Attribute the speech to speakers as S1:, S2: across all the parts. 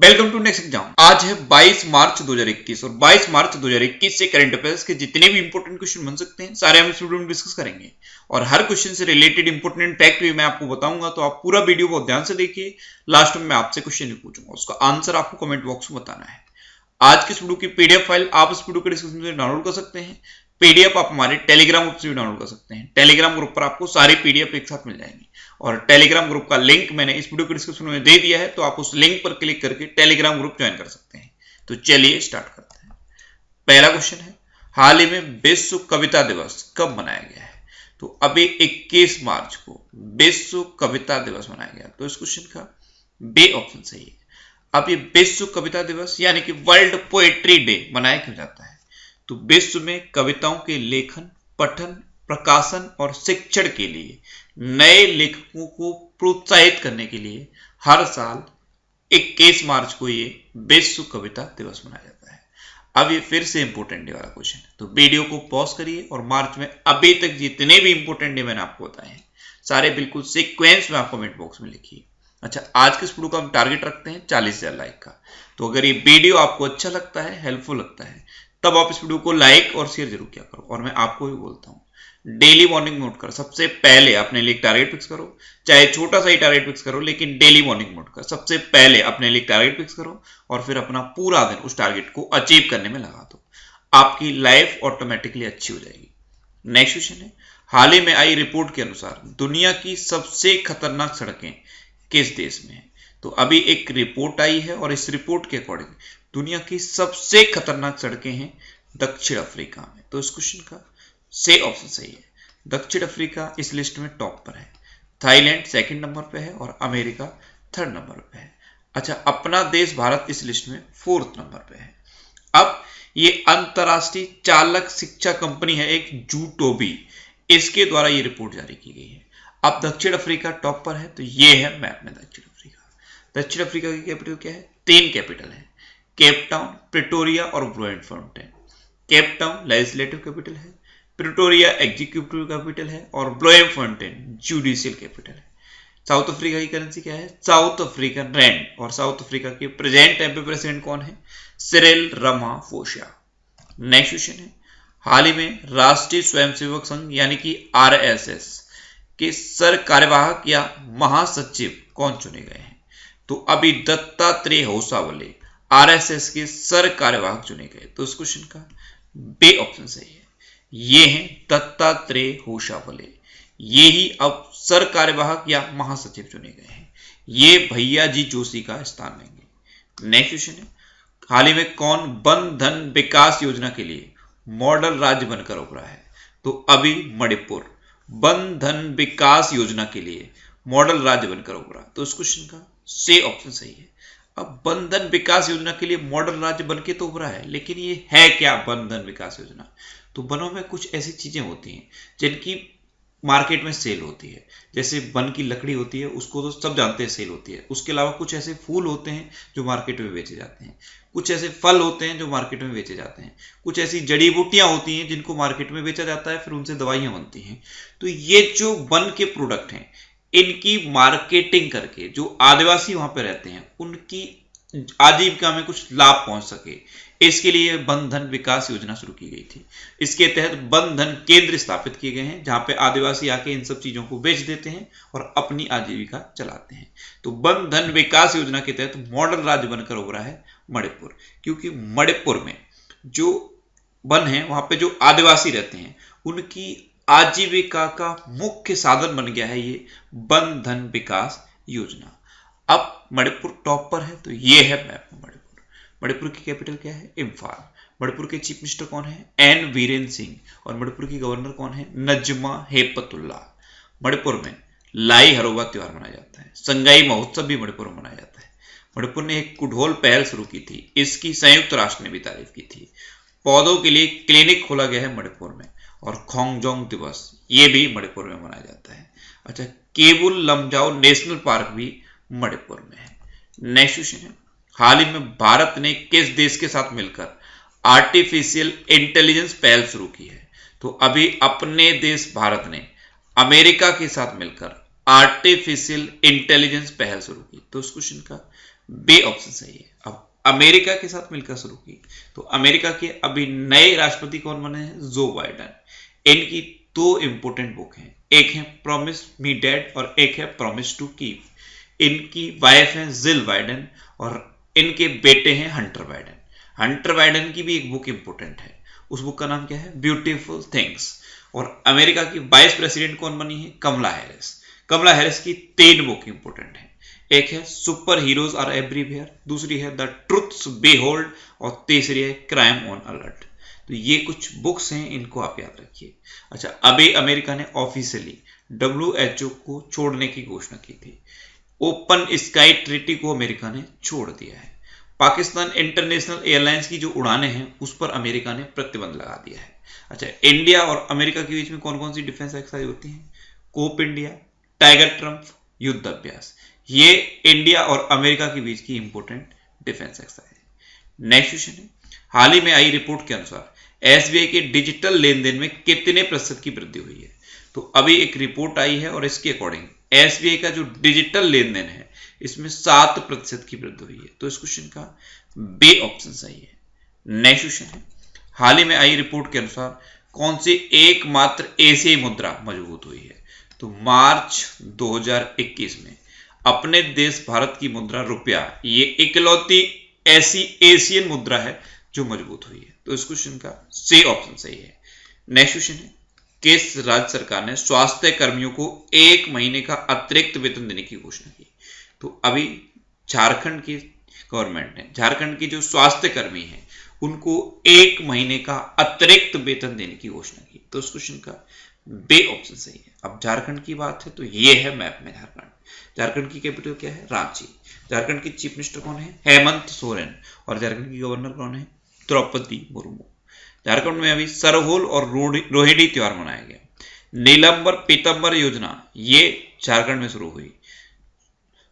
S1: Welcome to next exam. आज है 22 मार्च 2021 और 22 मार्च 2021 से करंट अफेयर्स के जितने भी इंपॉर्टेंट क्वेश्चन बन सकते हैं सारे हम इस वीडियो में डिस्कस करेंगे और हर क्वेश्चन से रिलेटेड इंपॉर्टेंट फैक्ट भी मैं आपको बताऊंगा, तो आप पूरा वीडियो बहुत ध्यान से देखिए। लास्ट में मैं आपसे क्वेश्चन भी पूछूंगा, उसका आंसर आपको कमेंट बॉक्स में बताना है। आज की इस वीडियो की पीडीएफ फाइल आप इस वीडियो के डिस्क्रिप्शन में डाउनलोड कर सकते हैं। पीडीएफ आप हमारे टेलीग्राम ग्रुप से भी डाउनलोड कर सकते हैं। टेलीग्राम ग्रुप पर आपको सारी पीडीएफ एक साथ मिल जाएंगी और टेलीग्राम ग्रुप का लिंक मैंने इस वीडियो के डिस्क्रिप्शन में दे दिया है, तो आप उस लिंक पर क्लिक करके टेलीग्राम ग्रुप ज्वाइन कर सकते हैं। तो चलिए स्टार्ट करते हैं। पहला क्वेश्चन है, हाल ही में विश्व कविता दिवस कब मनाया गया है? तो अभी 21 मार्च को विश्व कविता दिवस मनाया गया। तो इस क्वेश्चन का बी ऑप्शन सही है। अब ये विश्व कविता दिवस यानी कि वर्ल्ड पोएट्री डे मनाया क्यों जाता है? तो विश्व में कविताओं के लेखन, पठन, प्रकाशन और शिक्षण के लिए नए लेखकों को प्रोत्साहित करने के लिए हर साल 21 मार्च को ये विश्व कविता दिवस मनाया जाता है। अब ये फिर से इंपोर्टेंट डे वाला क्वेश्चन है, तो वीडियो को पॉज करिए और मार्च में अभी तक जितने भी इंपोर्टेंट डे मैंने आपको बताए हैं सारे बिल्कुल सीक्वेंस में आप कमेंट बॉक्स में लिखिए। अच्छा, आज के इस वीडियो का हम टारगेट रखते हैं 40,000 लाइक का। तो अगर ये वीडियो आपको अच्छा लगता है, हेल्पफुल लगता है, तब आप इस वीडियो को लाइक और शेयर जरूर किया करो। और मैं आपको भी बोलता हूँ, डेली मॉर्निंग मोड कर सबसे पहले अपने लिए टारगेट फिक्स करो, चाहे छोटा सा ही टारगेट फिक्स करो, लेकिन डेली मॉर्निंग मोड कर सबसे पहले अपने लिए टारगेट फिक्स करो और फिर अपना पूरा दिन उस टारगेट को अचीव करने में लगा दो। आपकी लाइफ ऑटोमेटिकली अच्छी हो जाएगी। नेक्स्ट क्वेश्चन है, हाल ही में आई रिपोर्ट के अनुसार दुनिया की सबसे खतरनाक सड़कें किस देश में है? तो अभी एक रिपोर्ट आई है और इस रिपोर्ट के अकॉर्डिंग दुनिया की सबसे खतरनाक सड़कें हैं दक्षिण अफ्रीका में। तो इस क्वेश्चन का से ऑप्शन सही है। दक्षिण अफ्रीका इस लिस्ट में टॉप पर है, थाईलैंड सेकंड नंबर पे है और अमेरिका थर्ड नंबर पे है। अच्छा, अपना देश भारत इस लिस्ट में फोर्थ नंबर पे है। अब ये अंतरराष्ट्रीय चालक शिक्षा कंपनी है एक जूटोबी, इसके द्वारा ये रिपोर्ट जारी की गई है। अब दक्षिण अफ्रीका टॉप पर है, तो ये है मैप में दक्षिण अफ्रीका। दक्षिण अफ्रीका की कैपिटल क्या है? 3 कैपिटल है, केप टाउन, प्रिटोरिया और Bloemfontein. Cape Town legislative capital है, प्रिटोरिया एग्जीक्यूटिव कैपिटल है और ब्लोएमफोंटेन जुडिशियल कैपिटल है। साउथ अफ्रीका की करेंसी क्या है? South African rand. और साउथ अफ्रीका के प्रेजेंट टाइम पे प्रेसिडेंट कौन है? Cyril Ramaphosa. नेक्स्ट क्वेश्चन है, हाल ही में राष्ट्रीय स्वयंसेवक संघ यानी कि आरएसएस के सर कार्यवाहक या महासचिव कौन चुने गए हैं? तो अभी दत्तात्रेय होसावले आरएसएस के सर कार्यवाहक चुने गए। तो इस क्वेश्चन का बी ऑप्शन सही है। ये हैं दत्तात्रेय होसावले, ये ही अब सर कार्यवाहक या महासचिव चुने गए हैं। ये भैया जी जोशी का स्थान लेंगे। नेक्स्ट क्वेश्चन है, हाल ही में कौन वन धन विकास योजना के लिए मॉडल राज्य बनकर उभरा है? तो अभी मणिपुर वन धन विकास योजना के लिए मॉडल राज्य बनकर उभरा। तो इस क्वेश्चन का सी ऑप्शन सही है। अब वन धन विकास योजना के लिए मॉडल राज्य बनके तो उभरा है, लेकिन ये है क्या वन धन विकास योजना? तो वनों में कुछ ऐसी चीजें होती हैं जिनकी मार्केट में सेल होती है। जैसे वन की लकड़ी होती है, उसको तो सब जानते हैं सेल होती है। उसके अलावा कुछ ऐसे फूल होते हैं जो मार्केट में बेचे जाते हैं, कुछ ऐसे फल होते हैं जो मार्केट में बेचे जाते हैं, कुछ ऐसी जड़ी बूटियां होती हैं जिनको मार्केट में बेचा जाता है, फिर उनसे दवाइयां बनती हैं। तो ये जो वन के प्रोडक्ट हैं, इनकी मार्केटिंग करके जो आदिवासी वहां पे रहते हैं उनकी आजीविका में कुछ लाभ पहुंच सके, इसके लिए वन धन विकास योजना शुरू की गई थी। इसके तहत वन धन केंद्र स्थापित किए गए हैं जहां पे आदिवासी आके इन सब चीजों को बेच देते हैं और अपनी आजीविका चलाते हैं। तो वन धन विकास योजना के तहत मॉडल राज्य बनकर उभरा है मणिपुर, क्योंकि मणिपुर में जो वन है वहां पे जो आदिवासी रहते हैं उनकी आजीविका का मुख्य साधन बन गया है ये वन धन विकास योजना। अब मणिपुर टॉप पर है, तो ये है मैप में मणिपुर। मणिपुर की कैपिटल क्या है? इम्फाल। मणिपुर के चीफ मिनिस्टर कौन है? एन वीरेंद्र सिंह। और मणिपुर की गवर्नर कौन है? नजमा हेपतुल्ला। मणिपुर में लाई हरोबा त्योहार मनाया जाता है, संगाई महोत्सव भी मणिपुर में मनाया जाता है। मणिपुर ने एक कुढोल पहल शुरू की थी, इसकी संयुक्त राष्ट्र ने भी तारीफ की थी। पौधों के लिए क्लिनिक खोला गया है मणिपुर में। और खोंगजोंग दिवस ये भी मणिपुर में मनाया जाता है। अच्छा, केबुल लमजाओ नेशनल पार्क भी मणिपुर में है। नेक्स्ट क्वेश्चन है, हाल ही में भारत ने किस देश के साथ मिलकर आर्टिफिशियल इंटेलिजेंस पहल शुरू की है? तो अभी अपने देश भारत ने अमेरिका के साथ मिलकर आर्टिफिशियल इंटेलिजेंस पहल शुरू की। तो उस क्वेश्चन का बी ऑप्शन सही है। अब अमेरिका के साथ मिलकर शुरू की, तो अमेरिका के अभी नए राष्ट्रपति कौन बने हैं? Joe Biden. इनकी दो इंपोर्टेंट बुक हैं, एक है प्रॉमिस मी डैड और एक है प्रॉमिस टू कीप। इनकी वाइफ है जिल बाइडेन और इनके बेटे हैं हंटर बाइडेन। हंटर बाइडेन की भी एक बुक इंपोर्टेंट है, उस बुक का नाम क्या है? Beautiful things. और अमेरिका की वाइस प्रेसिडेंट कौन बनी है? कमला हैरिस। कमला हैरिस की 3 बुक इंपोर्टेंट है, एक है सुपर हीरोज आर एवरीवेयर, दूसरी है द ट्रुथ्स बिहोल्ड और तीसरी है क्राइम ऑन अलर्ट। तो ये कुछ बुक्स हैं, इनको आप याद रखिए। अच्छा, अभी अमेरिका ने ऑफिशियली WHO को छोड़ने की घोषणा की थी। ओपन स्काई ट्रीटी को अमेरिका ने छोड़ दिया है। पाकिस्तान इंटरनेशनल एयरलाइंस की जो उड़ानें हैं उस पर अमेरिका ने प्रतिबंध लगा दिया है। अच्छा, इंडिया और अमेरिका के बीच में कौन कौन सी डिफेंस एक्सरसाइज होती हैं? कोप इंडिया, टाइगर ट्रम्प, युद्ध अभ्यास। ये इंडिया और अमेरिका के बीच की इंपोर्टेंट डिफेंस एक्सरसाइज है। नेक्स्ट क्वेश्चन है, हाल ही में आई रिपोर्ट के अनुसार एसबीआई के डिजिटल लेन देन में कितने प्रतिशत की वृद्धि हुई है? तो अभी एक रिपोर्ट आई है और इसके अकॉर्डिंग एसबीआई का जो डिजिटल लेन देन है इसमें 7% की वृद्धि हुई है। तो इस क्वेश्चन का बी ऑप्शन सही है। नेक्स्ट क्वेश्चन है, हाल ही में आई रिपोर्ट के अनुसार कौन सी एकमात्र एशियाई मुद्रा मजबूत हुई है? तो मार्च 2021 में अपने देश भारत की मुद्रा रुपया, ये इकलौती ऐसी एशियन मुद्रा है जो मजबूत हुई है। तो इस क्वेश्चन का सी ऑप्शन सही है। नेक्स्ट क्वेश्चन है, किस राज्य सरकार ने स्वास्थ्य कर्मियों को 1 महीने का अतिरिक्त वेतन देने की घोषणा की? तो अभी झारखंड की गवर्नमेंट ने झारखंड की जो स्वास्थ्य कर्मी हैं उनको 1 महीने का अतिरिक्त वेतन देने की घोषणा की। तो इस क्वेश्चन का बी ऑप्शन सही है। अब झारखंड की बात है तो ये है मैप में झारखंड। झारखंड की कैपिटल क्या है? रांची। झारखंड की चीफ मिनिस्टर कौन है? हेमंत सोरेन। और झारखंड की गवर्नर कौन है? द्रौपदी मुर्मू। झारखंड में अभी सरहुल और रोहिणी त्योहार मनाया गया। नीलंबर पीतंबर योजना ये झारखंड में शुरू हुई।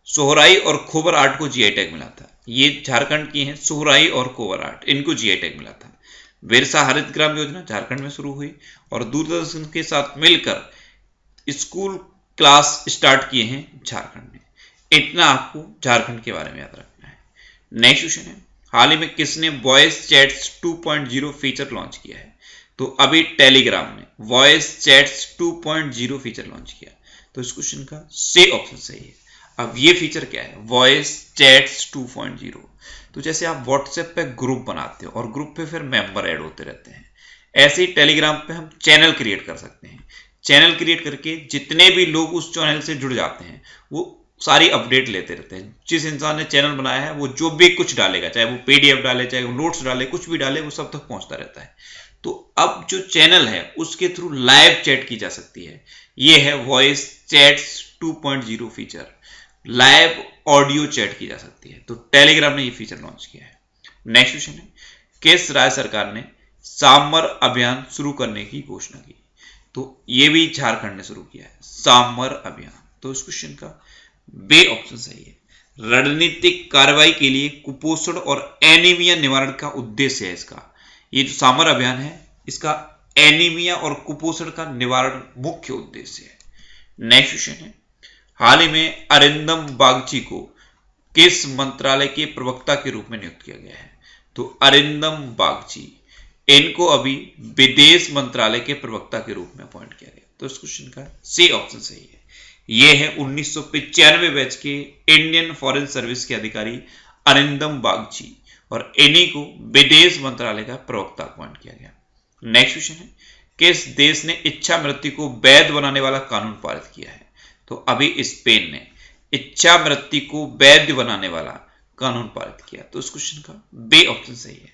S1: सोहराई और खोबर आर्ट को जीआई टैग मिला था। ये झारखंड की हैं सोहराई और खोबर आर्ट, इनको जीआई टैग मिला था। बिरसा हरित ग्राम योजना झारखंड में शुरू हुई और दूरदर्शन के साथ मिलकर स्कूल क्लास स्टार्ट किए हैं झारखंड ने। इतना आपको झारखंड के बारे में याद रखना है। नेक्स्ट क्वेश्चन है, हाल ही में किसने वॉइस चैट्स 2.0 फीचर लॉन्च किया है? तो अभी टेलीग्राम ने वॉइस चैट्स 2.0 फीचर लॉन्च किया। तो इस क्वेश्चन का सी ऑप्शन सही है। अब ये फीचर क्या है? Voice chats 2.0। तो जैसे आप व्हाट्सएप पे ग्रुप बनाते हो और ग्रुप पे फिर मेंबर ऐड होते रहते हैं, ऐसे ही टेलीग्राम पे हम चैनल क्रिएट कर सकते हैं। चैनल क्रिएट करके जितने भी लोग उस चैनल से जुड़ जाते हैं वो सारी अपडेट लेते रहते हैं। जिस इंसान ने चैनल बनाया है वो जो भी कुछ डालेगा, चाहे वो पीडीएफ डाले, चाहे वो नोट्स डाले, कुछ भी डाले, वो सब तक पहुंचता रहता है। तो अब जो चैनल है उसके थ्रू लाइव चैट की जा सकती है। ये है voice chats 2.0 feature. Live audio chat की जा सकती है। तो टेलीग्राम ने ये फीचर लॉन्च किया है। नेक्स्ट क्वेश्चन है, किस राज्य सरकार ने सामर अभियान शुरू करने की घोषणा की? तो ये भी झारखंड ने शुरू किया है, सामर अभियान। तो इस क्वेश्चन का बी ऑप्शन सही है। रणनीतिक कार्रवाई के लिए कुपोषण और एनीमिया निवारण का उद्देश्य है इसका। ये जो सामर अभियान है इसका एनीमिया और कुपोषण का निवारण मुख्य उद्देश्य है। नेक्स्ट क्वेश्चन है, हाल ही में अरिंदम बागची को किस मंत्रालय के प्रवक्ता के रूप में नियुक्त किया गया है? तो अरिंदम बागची, इनको अभी विदेश मंत्रालय के प्रवक्ता के रूप में अपॉइंट किया गया। तो इस क्वेश्चन का सी ऑप्शन सही है। ये है 1995 बैच के इंडियन फॉरेन सर्विस के अधिकारी अरिंदम बागची और इन्हीं को विदेश मंत्रालय का प्रवक्ता अपॉइंट किया गया। नेक्स्ट क्वेश्चन है, किस देश ने इच्छा मृत्यु को वैध बनाने वाला कानून पारित किया है? तो अभी स्पेन ने इच्छा मृत्यु को वैध बनाने वाला कानून पारित किया। तो इस क्वेश्चन का बी ऑप्शन सही है।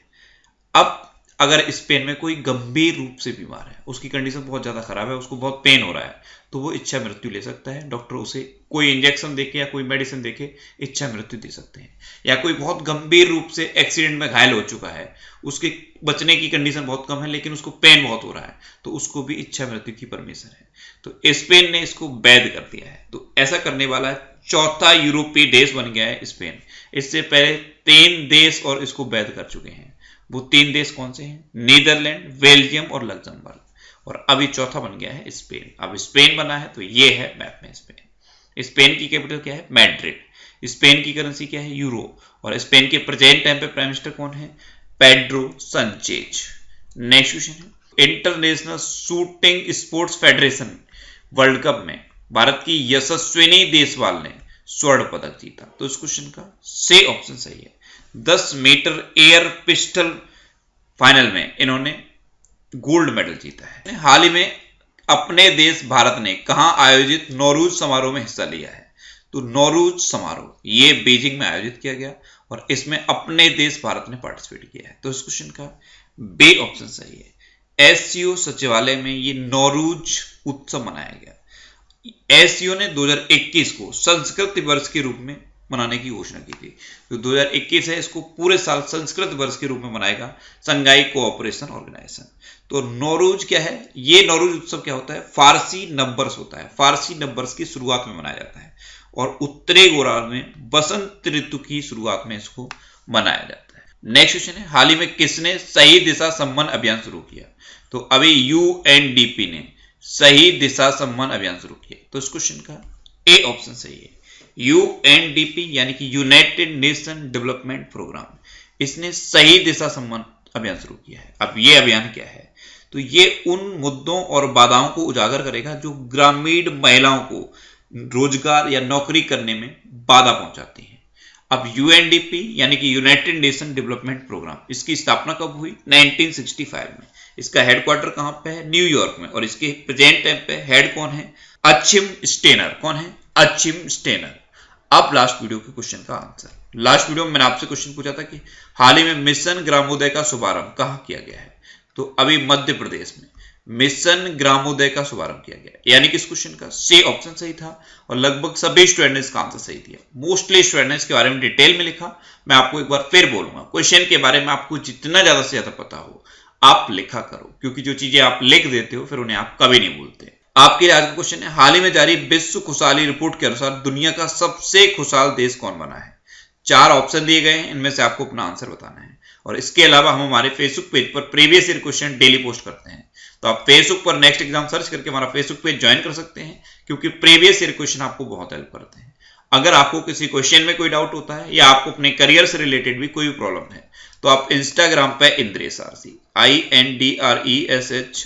S1: अब अगर स्पेन में कोई गंभीर रूप से बीमार है, उसकी कंडीशन बहुत ज्यादा खराब है, उसको बहुत पेन हो रहा है, तो वो इच्छा मृत्यु ले सकता है। डॉक्टर उसे कोई इंजेक्शन देके या कोई मेडिसिन देके इच्छा मृत्यु दे सकते हैं। या कोई बहुत गंभीर रूप से एक्सीडेंट में घायल हो चुका है, उसके बचने की कंडीशन बहुत कम है लेकिन उसको पेन बहुत हो रहा है, तो उसको भी इच्छा मृत्यु की परमिशन है। तो स्पेन ने इसको वैध कर दिया है। तो ऐसा करने वाला चौथा यूरोपीय देश बन गया है स्पेन। इससे पहले 3 देश और इसको वैध कर चुके हैं। वो 3 देश कौन से हैं? नीदरलैंड, बेल्जियम और लग्जमबर्ग। और अभी चौथा बन गया है स्पेन। अब स्पेन बना है तो ये है मैप में स्पेन। स्पेन की कैपिटल क्या है? मैड्रिड। स्पेन की करेंसी क्या है? यूरो। और स्पेन के प्रेजेंट टाइम पे प्राइम मिनिस्टर कौन है? पेड्रो संचेज। नेक्स्ट क्वेश्चन है, international shooting sports federation world cup में भारत की यशस्विनी देसवाल ने स्वर्ण पदक जीता। तो इस क्वेश्चन का सी ऑप्शन सही है। 10 मीटर एयर पिस्टल फाइनल में इन्होंने गोल्ड मेडल जीता है। हाल ही में अपने देश भारत ने कहां आयोजित नौरूज समारोह में हिस्सा लिया है? तो नौरूज समारोह ये बीजिंग में आयोजित किया गया और इसमें अपने देश भारत ने पार्टिसिपेट किया है। तो इस क्वेश्चन का बी ऑप्शन सही है। एससीओ सचिवालय में ये नौरूज उत्सव मनाया गया। एससीओ ने 2021 को संस्कृत वर्ष के रूप में मनाने की घोषणा की थी। तो 2021 है, इसको पूरे साल संस्कृत वर्ष के रूप में मनाएगा संघाई कोऑपरेशन ऑर्गेनाइजेशन। तो नौरूज क्या है? ये नौरूज उत्सव क्या होता है? फारसी नववर्ष होता है। फारसी नववर्ष की शुरुआत में मनाया जाता है और उत्तरी गोलार्ध में बसंत ऋतु की शुरुआत में इसको मनाया जाता है। नेक्स्ट क्वेश्चन है, हाल ही में किसने सही दिशा सम्मान अभियान शुरू किया? तो अभी यूएनडीपी ने सही दिशा सम्मान अभियान शुरू किया। तो इस क्वेश्चन का ए ऑप्शन सही है। यूएनडीपी यानी कि यूनाइटेड नेशन डेवलपमेंट प्रोग्राम, इसने सही दिशा सम्मान अभियान शुरू किया है। अब ये अभियान क्या है? तो ये उन मुद्दों और बाधाओं को उजागर करेगा जो ग्रामीण महिलाओं को रोजगार या नौकरी करने में बाधा पहुंचाती है। अब यूएनडीपी यानी कि यूनाइटेड नेशन डेवलपमेंट प्रोग्राम, इसकी स्थापना कब हुई? 1965 में। इसका हेडक्वार्टर कहां पे है? न्यूयॉर्क में। और इसके प्रेजेंट टाइम पे हेड कौन है? Achim Steiner. कौन है? Achim Steiner. अब लास्ट वीडियो के क्वेश्चन का आंसर। लास्ट वीडियो में मैंने आपसे क्वेश्चन पूछा था कि हाल ही में मिशन ग्रामोदय का शुभारंभ कहां किया गया है? तो अभी मध्य प्रदेश में मिशन ग्रामोदय का शुभारंभ किया गया, यानी कि इस क्वेश्चन का सी ऑप्शन सही था और लगभग सभी स्टूडेंट ने इसका आंसर सही दिया। मोस्टली स्टूडेंट ने इसके बारे में डिटेल में लिखा। मैं आपको एक बार फिर बोलूंगा, क्वेश्चन के बारे में आपको जितना ज्यादा से ज्यादा पता हो आप लिखा करो, क्योंकि जो चीजें आप लिख देते हो फिर उन्हें आप कभी नहीं भूलते। आपके लिए आज का क्वेश्चन है, हाल ही में जारी विश्व खुशहाली रिपोर्ट के अनुसार दुनिया का सबसे खुशहाल देश कौन बना है? 4 ऑप्शन दिए गए हैं, इनमें से आपको अपना आंसर बताना है। और इसके अलावा हम हमारे फेसबुक पेज पर previous year question daily post करते हैं, तो आप फेसबुक पर नेक्स्ट एग्जाम सर्च करके हमारा फेसबुक पेज ज्वाइन कर सकते हैं, क्योंकि प्रीवियस ईयर क्वेश्चन आपको बहुत हेल्प करते हैं। अगर आपको किसी क्वेश्चन में कोई डाउट होता है या आपको अपने करियर से रिलेटेड भी कोई प्रॉब्लम है, तो आप इंस्टाग्राम पे इंद्रेश आरसी INDRESH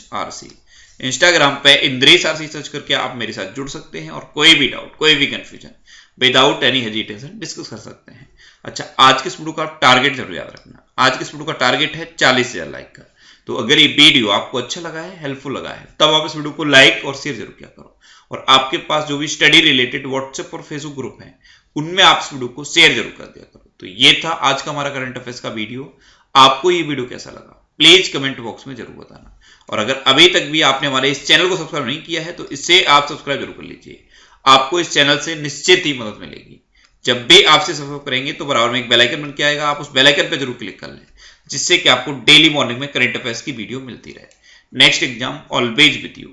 S1: इंस्टाग्राम पे इंद्रेश आरसी सर्च करके आप मेरे साथ जुड़ सकते हैं और कोई भी डाउट, कोई भी confusion without any hesitation discuss कर सकते हैं। अच्छा, आज के इस वीडियो का टारगेट जरूर याद रखना। आज के इस वीडियो का टारगेट है 40,000 लाइक का। तो अगर ये वीडियो आपको अच्छा लगा है, हेल्पफुल लगा है, तब आप इस वीडियो को लाइक और शेयर जरूर किया करो। और आपके पास जो भी स्टडी रिलेटेड व्हाट्सएप और फेसबुक ग्रुप है, उनमें आप इस वीडियो को शेयर जरूर कर दिया करो। तो ये था आज का हमारा करंट अफेयर्स का वीडियो। आपको ये वीडियो कैसा लगा प्लीज कमेंट बॉक्स में जरूर बताना। और अगर अभी तक भी आपने हमारे इस चैनल को सब्सक्राइब नहीं किया है, तो इसे आप सब्सक्राइब जरूर कर लीजिए। आपको इस चैनल से निश्चित ही मदद मिलेगी। जब भी आपसे सब्सक्राइब करेंगे तो बराबर में एक बेल आइकन बन के आएगा, आप उस बेल आइकन पर जरूर क्लिक कर लें, जिससे कि आपको डेली मॉर्निंग में करंट अफेयर्स की वीडियो मिलती रहे। Next exam always with you.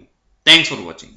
S1: Thanks for watching.